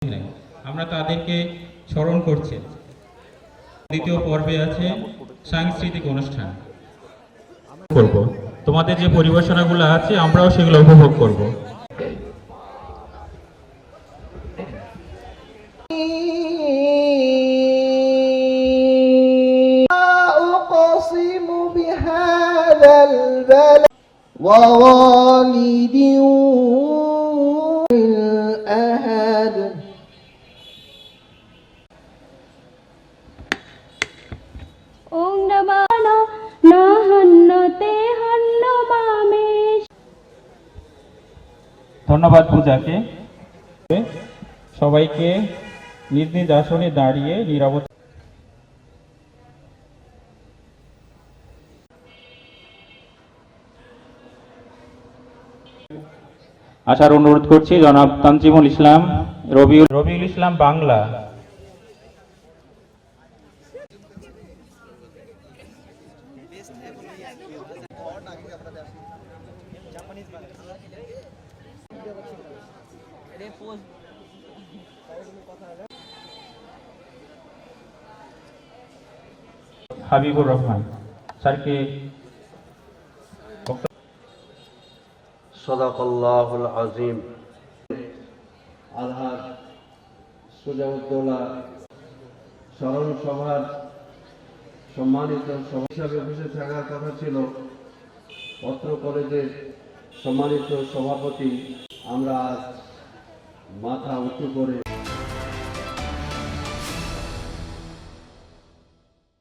আমরা তাদেরকে স্মরণ করছি। দ্বিতীয় পর্বে আছে সাংস্কৃতিক অনুষ্ঠান করব। তোমাদের যে পরিবেশনাগুলো আছে আমরাও সেগুলো উপভোগ করব। أقسم بهذا البلد ووالد الأهد ধন্যবাদ পূজাকে। সবাইকে নিজ নিজ আসনে দাঁড়িয়ে নীরবতা আসার অনুরোধ করছি। জনাব তানজিমুল ইসলাম, রবিউল ইসলাম বাংলা। হাবিবুর রহমান স্যারকে সাদাকাল্লাহুল আযীম। আলহাজ সুজাউদ্দৌলা স্মরণ সভার সম্মানিত সভা হিসাবে বসে থাকার কথা ছিল পত্র কলেজের সম্মানিত সভাপতি। আমরা আজ মাথা উঁচু করে